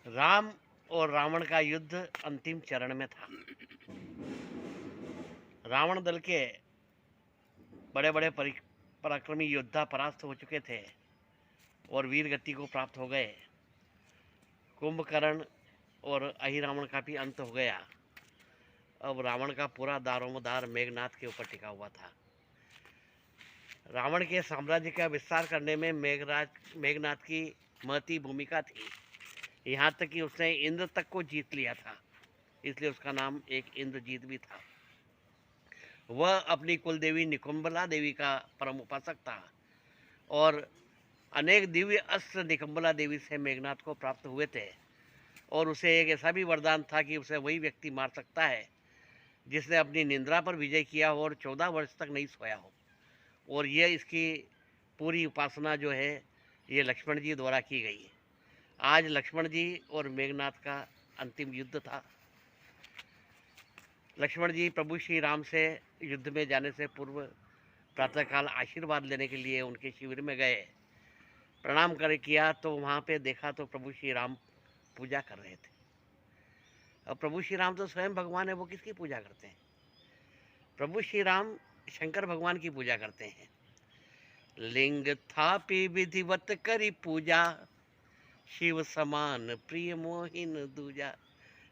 राम और रावण का युद्ध अंतिम चरण में था। रावण दल के बड़े बड़े पराक्रमी योद्धा परास्त हो चुके थे और वीर गति को प्राप्त हो गए। कुंभकर्ण और अहिरावण का भी अंत हो गया। अब रावण का पूरा दारोमदार मेघनाथ के ऊपर टिका हुआ था। रावण के साम्राज्य का विस्तार करने में मेघनाथ की महती भूमिका थी। यहाँ तक कि उसने इंद्र तक को जीत लिया था, इसलिए उसका नाम एक इंद्रजीत भी था। वह अपनी कुलदेवी निकुंभला देवी का परम उपासक था और अनेक दिव्य अस्त्र निकुंभला देवी से मेघनाथ को प्राप्त हुए थे। और उसे एक ऐसा भी वरदान था कि उसे वही व्यक्ति मार सकता है जिसने अपनी निंद्रा पर विजय किया हो और 14 वर्ष तक नहीं सोया हो। और ये इसकी पूरी उपासना जो है ये लक्ष्मण जी द्वारा की गई है। आज लक्ष्मण जी और मेघनाथ का अंतिम युद्ध था। लक्ष्मण जी प्रभु श्री राम से युद्ध में जाने से पूर्व प्रातःकाल आशीर्वाद लेने के लिए उनके शिविर में गए। प्रणाम कर किया तो वहाँ पे देखा तो प्रभु श्री राम पूजा कर रहे थे। अब प्रभु श्री राम तो स्वयं भगवान है, वो किसकी पूजा करते हैं? प्रभु श्री राम शंकर भगवान की पूजा करते हैं। लिंग थापी विधिवत करी पूजा, शिव समान प्रिय मोहिन दूजा।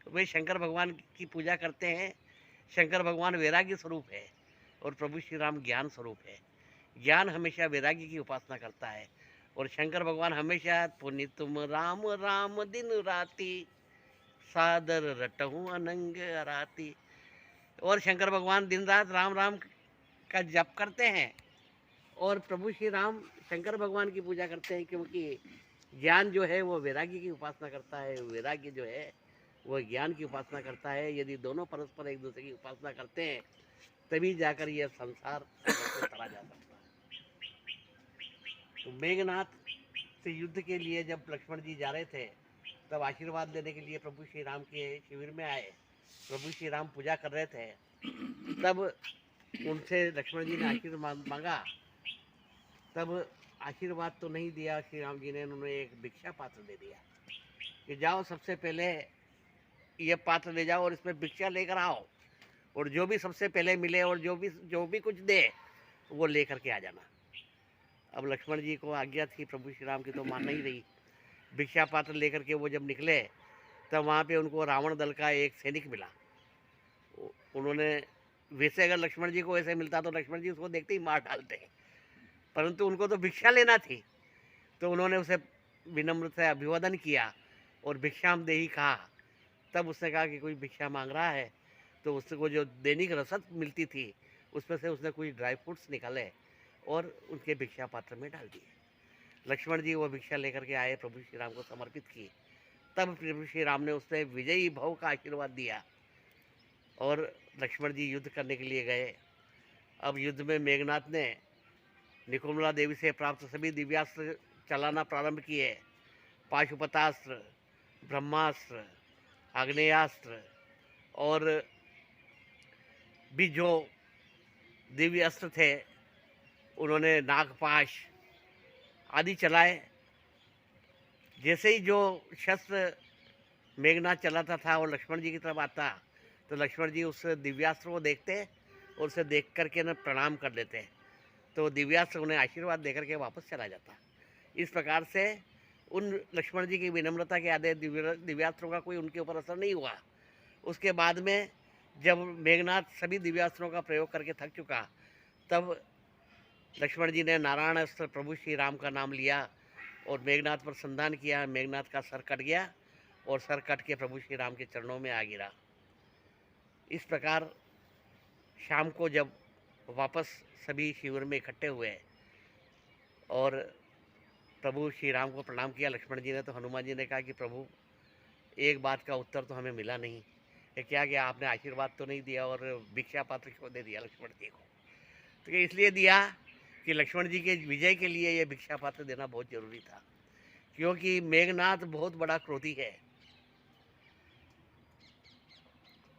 वे शंकर भगवान की पूजा करते हैं। शंकर भगवान वैराग्य स्वरूप है और प्रभु श्री राम ज्ञान स्वरूप है। ज्ञान हमेशा वैराग्य की उपासना करता है और शंकर भगवान हमेशा पुनि तुम राम राम दिन राती, सादर रटहूँ अनंग राती। और शंकर भगवान दिन रात राम राम का जप करते हैं और प्रभु श्री राम शंकर भगवान की पूजा करते हैं, क्योंकि ज्ञान जो है वो वैराग्य की उपासना करता है, वैराग्य जो है वो ज्ञान की उपासना करता है। यदि दोनों परस्पर एक दूसरे की उपासना करते हैं तभी जाकर यह संसार से तरा जा सकता है। तो मेघनाथ से युद्ध के लिए जब लक्ष्मण जी जा रहे थे तब आशीर्वाद लेने के लिए प्रभु श्री राम के शिविर में आए। प्रभु श्री राम पूजा कर रहे थे, तब उनसे लक्ष्मण जी ने आशीर्वाद मांगा। तब आशीर्वाद तो नहीं दिया श्री राम जी ने, उन्होंने एक भिक्षा पात्र दे दिया कि जाओ सबसे पहले ये पात्र ले जाओ और इसमें भिक्षा लेकर आओ और जो भी सबसे पहले मिले और जो भी कुछ दे वो लेकर के आ जाना। अब लक्ष्मण जी को आज्ञा थी प्रभु श्री राम की, तो मान नहीं रही। भिक्षा पात्र लेकर के वो जब निकले तब वहाँ पे उनको रावण दल का एक सैनिक मिला। उन्होंने वैसे अगर लक्ष्मण जी को ऐसे मिलता तो लक्ष्मण जी उसको देखते ही मार डालते, परंतु उनको तो भिक्षा लेना थी। तो उन्होंने उसे विनम्र से अभिवादन किया और भिक्षाम देही कहा। तब उसने कहा कि कोई भिक्षा मांग रहा है, तो उसको जो दैनिक रसद मिलती थी उसमें से उसने कुछ ड्राई फ्रूट्स निकाले और उनके भिक्षा पात्र में डाल दिए। लक्ष्मण जी वो भिक्षा लेकर के आए, प्रभु श्री राम को समर्पित की। तब प्रभु श्री राम ने उससे विजयी भव का आशीर्वाद दिया और लक्ष्मण जी युद्ध करने के लिए गए। अब युद्ध में मेघनाथ ने निकुंभला देवी से प्राप्त सभी दिव्यास्त्र चलाना प्रारंभ किए। पाशुपतास्त्र, ब्रह्मास्त्र, आग्नेयास्त्र और भी जो दिव्य अस्त्र थे उन्होंने नागपाश आदि चलाए। जैसे ही जो शस्त्र मेघनाथ चलाता था और लक्ष्मण जी की तरफ आता तो लक्ष्मण जी उस दिव्यास्त्र को देखते और उसे देख करके न प्रणाम कर लेते, तो दिव्यास्त्र उन्हें आशीर्वाद देकर के वापस चला जाता। इस प्रकार से उन लक्ष्मण जी की विनम्रता के आधे दिव्यास्त्रों का कोई उनके ऊपर असर नहीं हुआ। उसके बाद में जब मेघनाथ सभी दिव्यास्त्रों का प्रयोग करके थक चुका तब लक्ष्मण जी ने नारायण अस्त्र प्रभु श्री राम का नाम लिया और मेघनाथ पर संधान किया। मेघनाथ का सर कट गया और सर कट के प्रभु श्री राम के चरणों में आ गिरा। इस प्रकार शाम को जब वापस सभी शिविर में इकट्ठे हुए और प्रभु श्री राम को प्रणाम किया लक्ष्मण जी ने, तो हनुमान जी ने कहा कि प्रभु एक बात का उत्तर तो हमें मिला नहीं, क्या कि आपने आशीर्वाद तो नहीं दिया और भिक्षा पात्र क्यों दे दिया लक्ष्मण जी को? तो इसलिए दिया कि लक्ष्मण जी के विजय के लिए यह भिक्षा पात्र देना बहुत जरूरी था, क्योंकि मेघनाथ बहुत बड़ा क्रोधी है।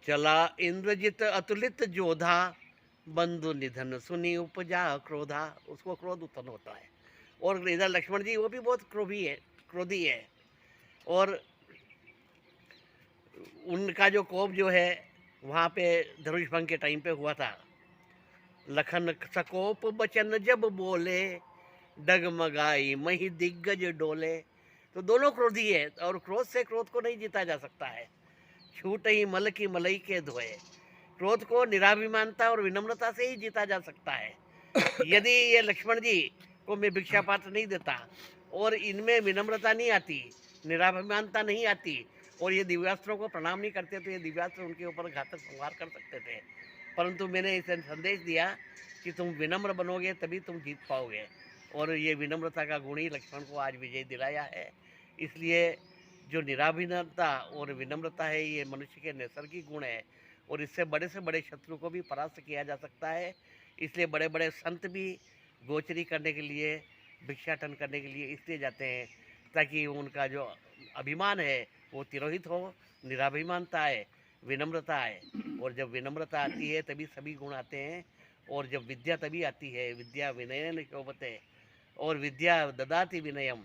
चला इंद्रजित अतुलित जोधा, बंधु निधन सुनी उपजा क्रोधा। उसको क्रोध उत्पन्न होता है। और इधर लक्ष्मण जी वो भी बहुत क्रोधी है और उनका जो कोप जो है वहाँ पे धनुष भंग के टाइम पे हुआ था। लखन सकोप बचन जब बोले, डगमगाई मही दिग्गज डोले। तो दोनों क्रोधी है और क्रोध से क्रोध को नहीं जीता जा सकता है। छूट ही मल की मलई के धोए। क्रोध को निराभिमानता और विनम्रता से ही जीता जा सकता है। यदि ये लक्ष्मण जी को मैं भिक्षा पात्र नहीं देता और इनमें विनम्रता नहीं आती, निराभिमानता नहीं आती और ये दिव्यास्त्रों को प्रणाम नहीं करते तो ये दिव्यास्त्र उनके ऊपर घातक संहार कर सकते थे। परंतु मैंने इसे संदेश दिया कि तुम विनम्र बनोगे तभी तुम जीत पाओगे, और ये विनम्रता का गुण ही लक्ष्मण को आज विजय दिलाया है। इसलिए जो निराभिमानता और विनम्रता है ये मनुष्य के नैसर्गिक गुण है और इससे बड़े से बड़े शत्रु को भी परास्त किया जा सकता है। इसलिए बड़े बड़े संत भी गोचरी करने के लिए, भिक्षाटन करने के लिए इसलिए जाते हैं ताकि उनका जो अभिमान है वो तिरोहित हो, निराभिमानता आए, विनम्रता आए। और जब विनम्रता आती है तभी सभी गुण आते हैं, और जब विद्या तभी आती है। विद्या विनयन शोभते, और विद्या ददाति विनयम।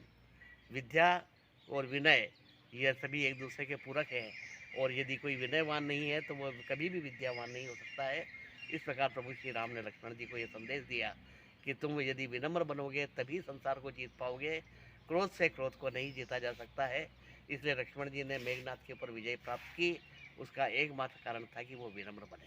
विद्या और विनय यह सभी एक दूसरे के पूरक हैं, और यदि कोई विनयवान नहीं है तो वह कभी भी विद्यावान नहीं हो सकता है। इस प्रकार प्रभु श्री राम ने लक्ष्मण जी को यह संदेश दिया कि तुम यदि विनम्र बनोगे तभी संसार को जीत पाओगे, क्रोध से क्रोध को नहीं जीता जा सकता है। इसलिए लक्ष्मण जी ने मेघनाथ के ऊपर विजय प्राप्त की। उसका एकमात्र कारण था कि वो विनम्र बने।